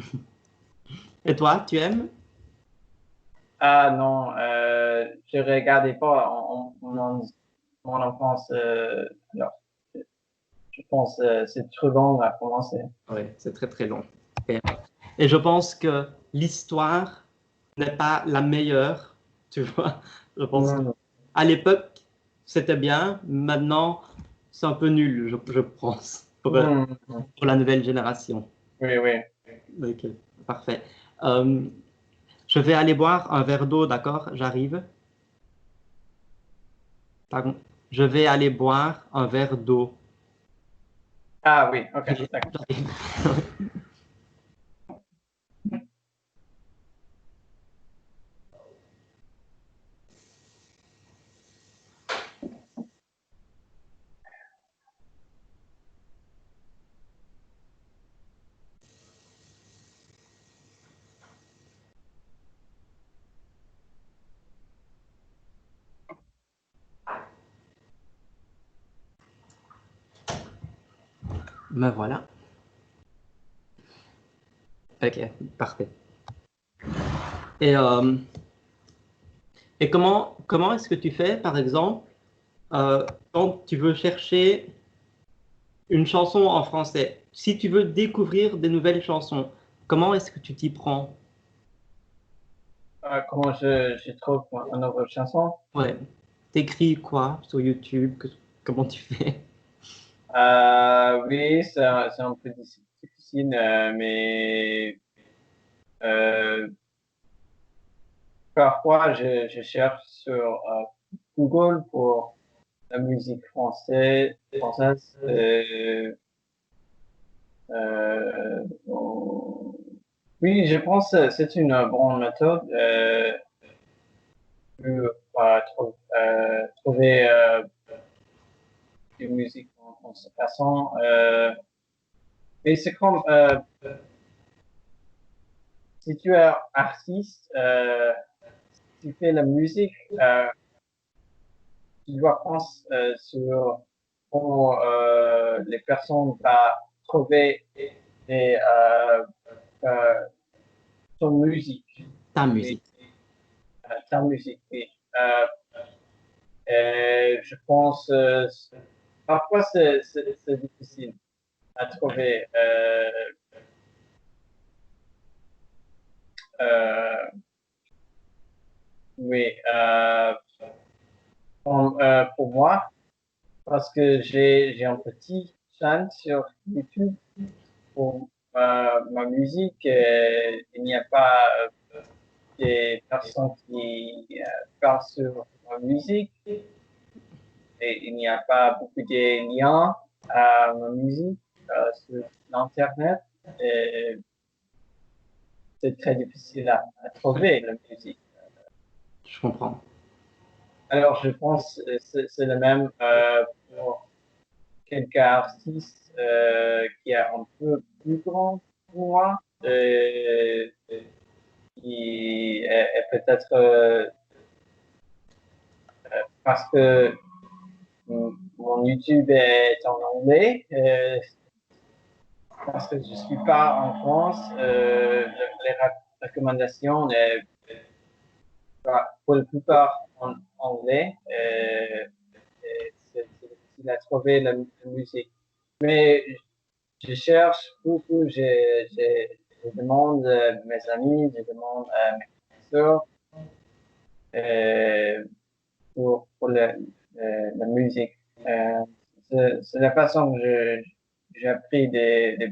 Et toi, tu aimes? Ah non, je regardais pas mon enfance. Alors, je pense c'est trop long à commencer. Oui, c'est très très long. Et je pense que l'histoire n'est pas la meilleure, tu vois. Je pense que Non, à l'époque, c'était bien. Maintenant, c'est un peu nul, je pense, pour la nouvelle génération. Oui, oui. Ok, parfait. Euh, je vais aller boire un verre d'eau, d'accord? J'arrive. Pardon. Je vais aller boire un verre d'eau. Ah oui, ok, d'accord. J'arrive. Me voilà. Ok, parfait. Et, euh, et comment est-ce que tu fais, par exemple, quand tu veux chercher une chanson en français? Si tu veux découvrir des nouvelles chansons, comment est-ce que tu t'y prends? Comment je trouve une nouvelle chanson? Ouais. T'écris quoi sur YouTube? Comment tu fais? Oui, c'est un peu difficile, mais euh, parfois je cherche sur Google pour la musique française. Euh, oui, je pense que c'est une bonne méthode trouver des musiques en se passant. Mais c'est comme si tu es artiste, si tu fais la musique, tu dois penser sur comment les personnes vont trouver des, euh, ton musique, Ta oui, musique. ta musique, oui. Je pense parfois c'est difficile à trouver. Euh, oui, pour moi, parce que j'ai un petit chaîne sur YouTube pour ma musique. Il n'y a pas des personnes qui parlent sur ma musique et il n'y a pas beaucoup de liens à ma musique sur l'Internet. Et c'est très difficile à trouver la musique. Je comprends. Alors, je pense que c'est le même pour quelques artistes qui est un peu plus grand que moi, qui est peut-être parce que mon YouTube est en anglais, parce que je suis pas en France, les recommandations pour la plupart en anglais. C'est difficile à trouver la musique. Mais je cherche beaucoup, je demande à mes amis, je demande à mes professeurs euh, pour la musique. C'est la façon que j'ai appris la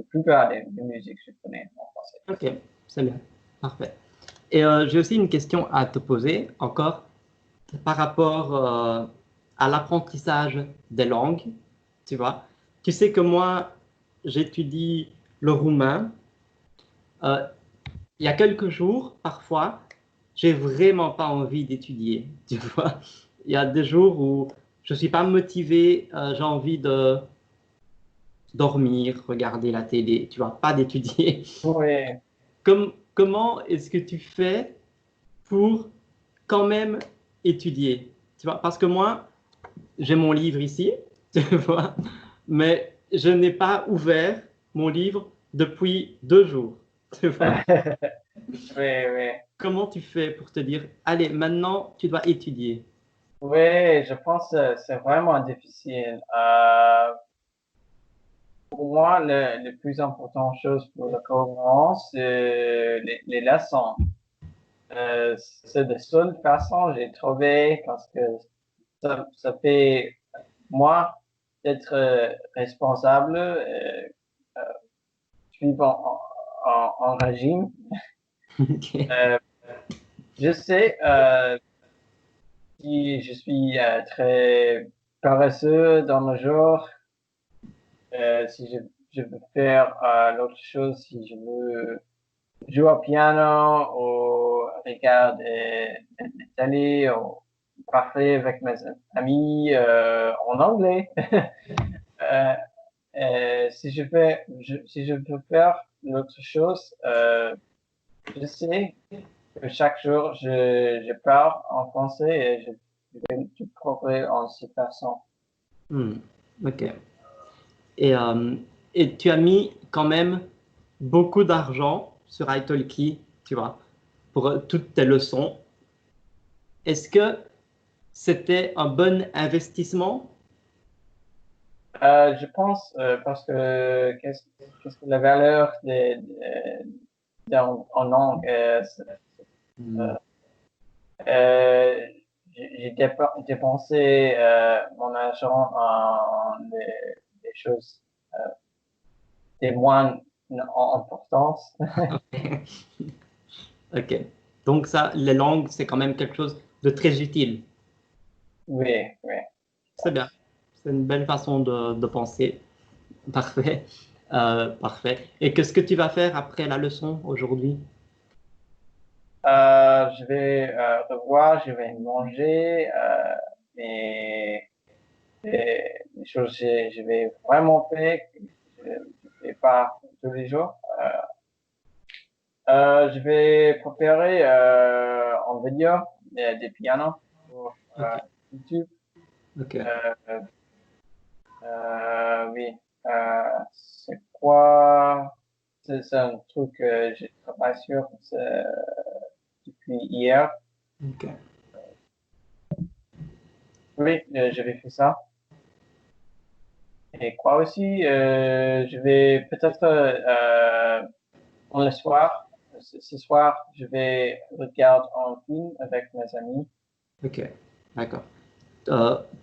plupart des musiques que je connais en français. Ok, c'est bien. Parfait. Et j'ai aussi une question à te poser encore par rapport à l'apprentissage des langues. Tu vois, tu sais que moi, j'étudie le roumain. Euh, il y a quelques jours, parfois, j'ai vraiment pas envie d'étudier. Tu vois, il y a des jours où je suis pas motivé, j'ai envie de dormir, regarder la télé, tu vois, pas d'étudier. Oui, Comment est-ce que tu fais pour quand même étudier? Tu vois, parce que moi, j'ai mon livre ici, tu vois, mais je n'ai pas ouvert mon livre depuis 2 jours, tu vois. oui, oui. Comment tu fais pour te dire, allez, maintenant, tu dois étudier? Oui, je pense que c'est vraiment difficile. Pour moi, le plus important chose pour le courant, c'est les leçons. c'est la seule façon que j'ai trouvé parce que ça fait moi d'être responsable, suivant en régime. Ok. Je sais si je suis très paresseux dans le jour, si je veux faire l'autre chose, si je veux jouer au piano ou regarder des télé ou parler avec mes amis en anglais. Euh, si je veux faire l'autre chose, je sais que chaque jour je parle en français et je vais tout progrès en cette façon. Hmm, ok. Et, euh, et tu as mis quand même beaucoup d'argent sur italki, tu vois, pour toutes tes leçons. Est-ce que c'était un bon investissement? Je pense parce que qu'est-ce que la valeur en langue, Hmm, euh, j'ai dépensé mon argent en des choses des moins en importance. ok. Donc ça, les langues, c'est quand même quelque chose de très utile. Oui, oui. C'est bien. C'est une belle façon de penser. Parfait. Parfait. Et qu'est-ce que tu vas faire après la leçon aujourd'hui? Je vais revoir, je vais manger et, les choses que je vais vraiment faire, que je ne fais pas tous les jours. Je vais préparer en vidéo des pianos pour Ok. YouTube. Ok. Euh, oui. C'est quoi? C'est un truc que je travaille sur depuis hier. Ok. Oui, je vais faire ça. Et quoi aussi, je vais peut-être le soir, ce soir, je vais regarder un film avec mes amis. Ok. D'accord.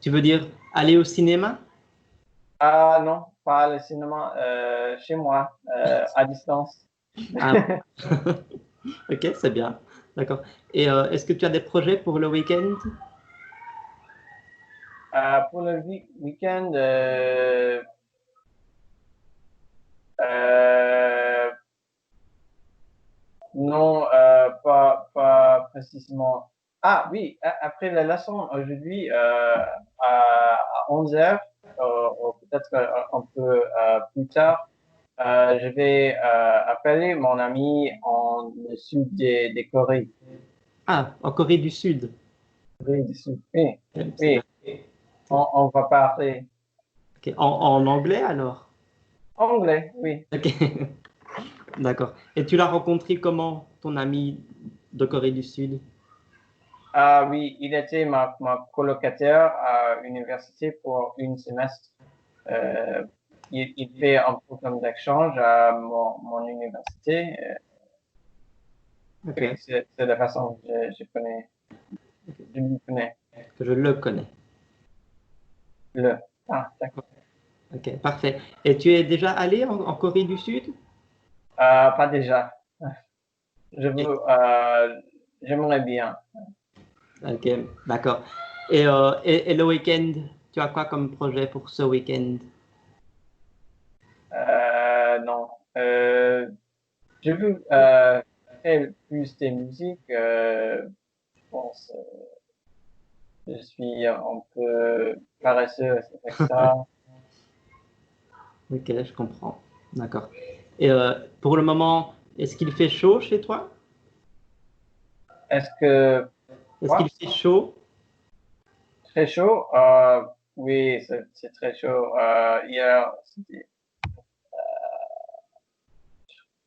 Tu veux dire aller au cinéma? Ah non, pas le cinéma, chez moi, à distance. Ah, ok, c'est bien. D'accord. Et est-ce que tu as des projets pour le week-end? Pour le week-end, euh, non, pas précisément. Ah oui, après la leçon aujourd'hui, à 11 heures, ou peut-être un peu plus tard, je vais appeler mon ami en le sud des Corées. Ah, en Corée du Sud. Corée du Sud. Oui, Ok, c'est oui, bien. Ok. on va parler Ok. En anglais alors? anglais, oui. Ok. D'accord. Et tu l'as rencontré comment, ton ami de Corée du Sud? Ah oui, il était ma colocataire à l'université pour une semestre. Euh, il fait un programme d'échange à mon université. Ok. Oui, c'est la façon que je connais, je lui connais. Que je le connais. Le. Ah, d'accord. Ok, parfait. Et tu es déjà allé en Corée du Sud? Pas déjà. Ok, J'aimerais bien. ok, d'accord. Et le week-end, tu as quoi comme projet pour ce week-end? Non. Je veux faire plus de musique. Je pense, je suis un peu paresseux avec ça. Ok, je comprends. D'accord. Et pour le moment, est-ce qu'il fait chaud chez toi? Est-ce que Est-ce qu'il quoi? fait chaud? Très chaud? Oui, c'est très chaud. Hier, c'était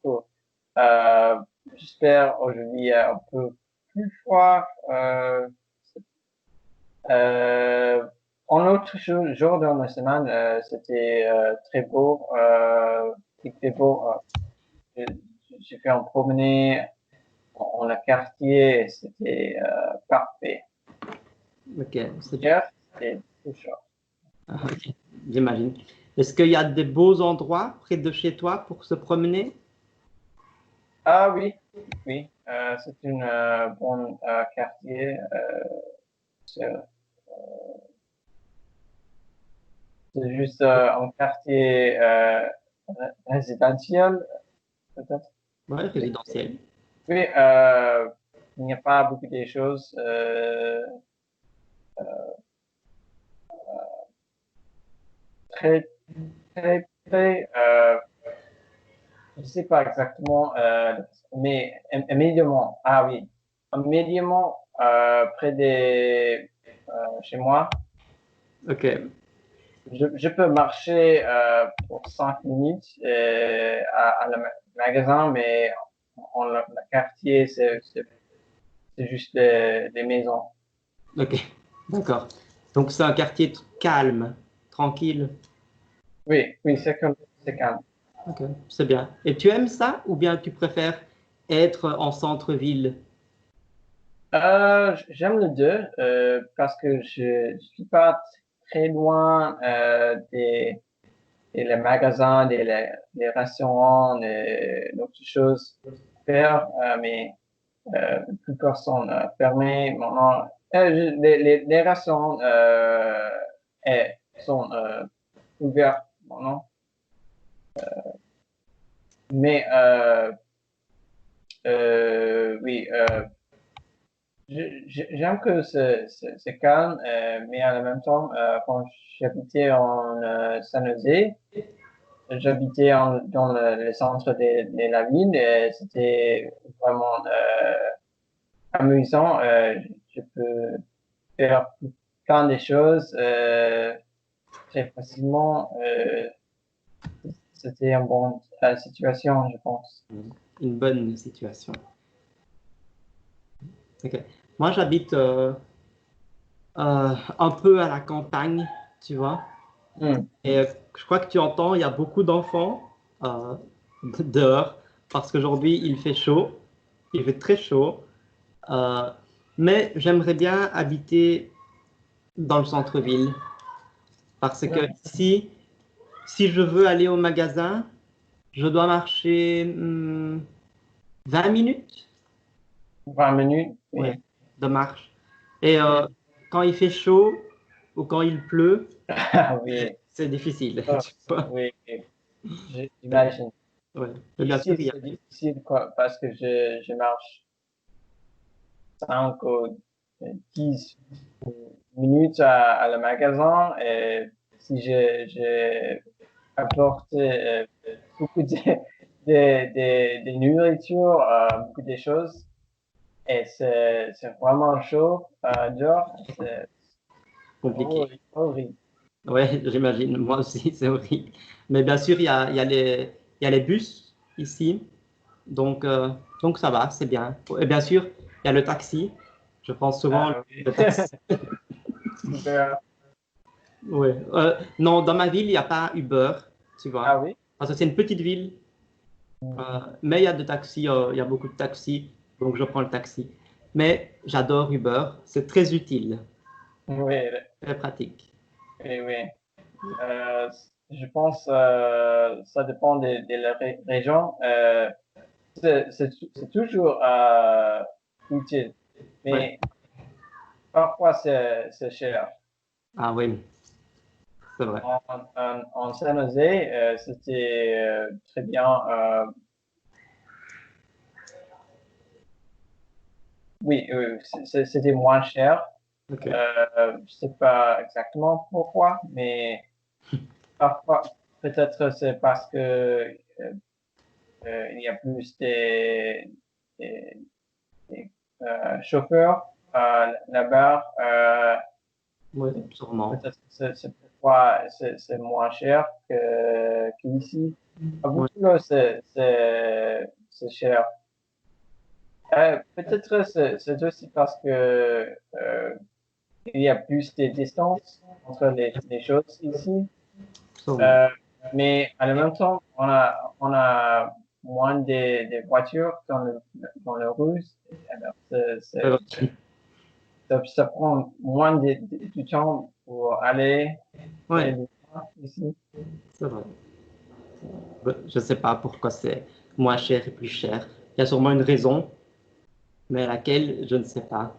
chaud. Euh, J'espère aujourd'hui un peu plus froid. Euh, en autre jour dans la semaine, c'était très beau. Il fait beau. J'ai fait un promenade en le quartier, c'était parfait. Ok, c'est bien. Hier, c'était tout chaud. Ah, ok, j'imagine. Est-ce qu'il y a des beaux endroits près de chez toi pour se promener? Ah oui, oui, c'est une bon quartier. C'est c'est juste un quartier résidentiel, peut-être. Ouais, résidentiel. Oui, il n'y a pas beaucoup de choses. Très, très, je sais pas exactement, mais immédiatement, ah oui, immédiatement près de chez moi, Ok, je peux marcher pour 5 minutes à le magasin, mais le quartier, c'est juste des maisons. ok, d'accord. Donc c'est un quartier calme, tranquille. Oui, oui, c'est calme. Ok, c'est bien. Et tu aimes ça ou bien tu préfères être en centre-ville? J'aime les deux parce que je suis pas très loin des les magasins, des restaurants, d'autres choses à faire, mais plus personne fermé maintenant. Les restaurants sont ouverts maintenant, mais oui. J'aime que c'est calme, mais en même temps, quand j'habitais en San Jose, j'habitais dans le centre de la ville et c'était vraiment amusant. Je peux faire plein de choses très facilement. C'était une bonne situation, je pense. Une bonne situation. Ok. Moi, j'habite un peu à la campagne, tu vois. Hmm. Et je crois que tu entends, il y a beaucoup d'enfants euh, dehors parce qu'aujourd'hui, il fait chaud. Il fait très chaud. Euh, mais j'aimerais bien habiter dans le centre-ville parce que ici, si je veux aller au magasin, je dois marcher 20 minutes, 20 minutes, ouais, oui. de marche. Et quand il fait chaud ou quand il pleut, Ah oui, c'est difficile. ah, Tu vois. oui, j'imagine. Ouais. Mais bien sûr, Ici, c'est difficile quoi, parce que je marche 5 ou 10 minutes à le magasin et si je apporte beaucoup de nourriture, beaucoup de choses et c'est vraiment chaud dehors, c'est compliqué. horrible. Ouais, j'imagine. Moi aussi, c'est horrible. Mais bien sûr, il y a les bus ici. Donc, euh, donc ça va, c'est bien. Et bien sûr, il y a le taxi. Je prends souvent Ah oui, le taxi. super. Ouais. Non, dans ma ville, il n'y a pas Uber, tu Ah vois. oui? Parce que c'est une petite ville. Mais il y a des taxis, il y a beaucoup de taxis. Donc, je prends le taxi. Mais j'adore Uber. C'est très utile, Oui, très pratique. oui, oui. Euh, je pense ça dépend de la région. C'est toujours utile, Ouais. mais parfois c'est cher. Ah oui, c'est vrai. En San Jose, c'était très bien. Oui, c'était moins cher. Ok. Je sais pas exactement pourquoi, mais parfois, peut-être c'est parce que il y a plus des, des, chauffeurs là-bas. Oui, sûrement. Peut-être c'est pourquoi c'est moins cher qu'ici. À Ouais. Buffalo, c'est cher. Peut-être c'est aussi parce que il y a plus de distance entre les choses ici. Sûrement. Euh, mais en même temps, on a moins des voitures dans le rue. Alors, ça prend moins du temps pour aller et Ouais, venir ici. c'est vrai. Je ne sais pas pourquoi c'est moins cher et plus cher. Il y a sûrement une raison, mais laquelle, je ne sais pas.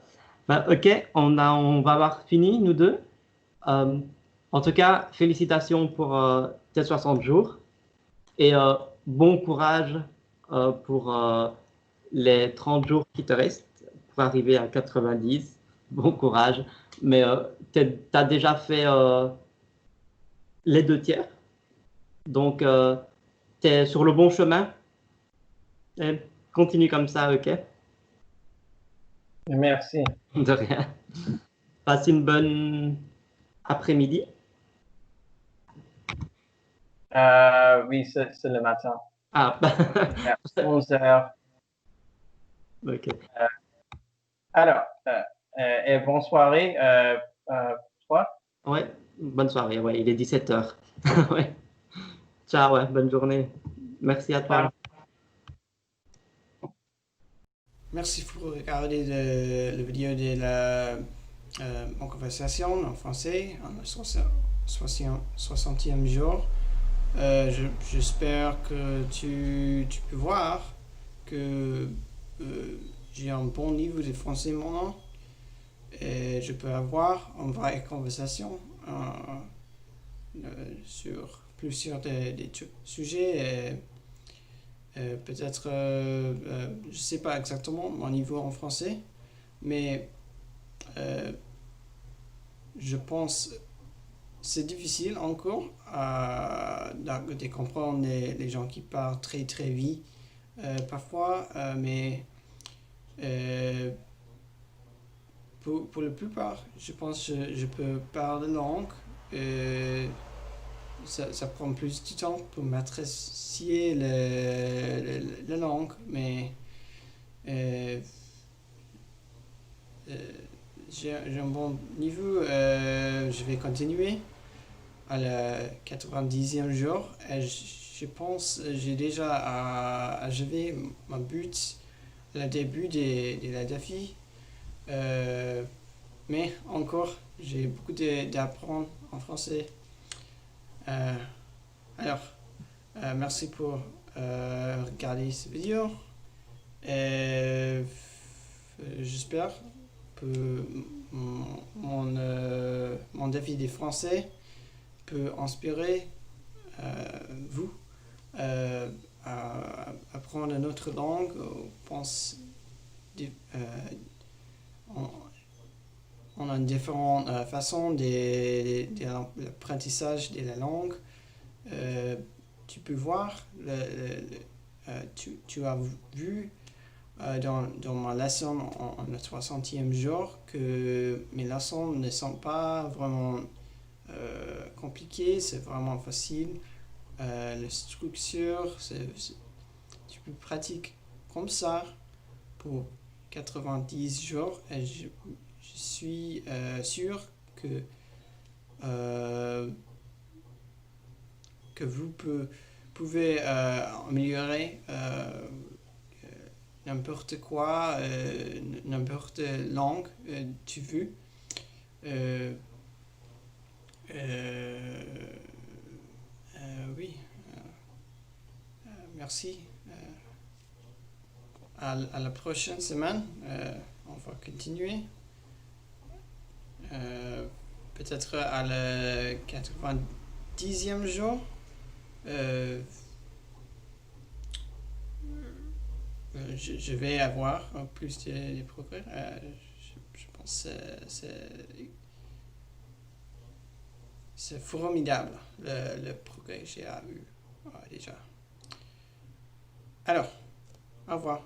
Ben, ok, on va avoir fini, nous deux. Euh, En tout cas, félicitations pour tes 60 jours et bon courage pour les 30 jours qui te restent pour arriver à 90. Bon courage. Mais tu as déjà fait les 2 tiers, donc tu es sur le bon chemin. Et continue comme ça, ok? Merci. De rien. Passe une bonne après-midi. Oui, c'est le matin. Ah, À 11 heures. ok. Alors, et bonne soirée, toi. Ouais, bonne soirée. Ouais, il est 17 heures. Ouais. Ciao, ouais, bonne journée. Merci à Ciao. toi. Merci pour regarder la vidéo de mon conversation en français, en 60e jour. J'espère que tu peux voir que j'ai un bon niveau de français maintenant et je peux avoir une vraie conversation sur plusieurs des sujets. Peut-être, je ne sais pas exactement mon niveau en français, mais je pense c'est difficile encore de comprendre les gens qui parlent très très vite parfois, mais pour la plupart, je pense que je peux parler la langue. Ça prend plus de temps pour m'apprécier la langue, mais euh, euh, j'ai un bon niveau. Je vais continuer à la 90e jour. Et je pense que j'ai déjà achevé mon but au début de la défi. Mais encore, j'ai beaucoup d'apprendre en français. Euh, alors, merci pour regarder cette vidéo. Et j'espère que mon défi des français peut inspirer vous à apprendre une autre langue. Pense, euh, on, on a une différente façon de l'apprentissage de la langue. Tu peux voir, tu as vu dans ma leçon en le 60e jour que mes leçons ne sont pas vraiment compliquées, c'est vraiment facile. La structure, tu peux pratiquer comme ça pour 90 jours et je suis sûr euh, que vous pouvez améliorer n'importe quoi, n'importe langue tu veux. Euh, oui, merci. À la prochaine semaine, on va continuer. Peut-être à le 90e jour. Je vais avoir plus de progrès. Je pense que c'est formidable le progrès que j'ai eu déjà. Alors, au revoir.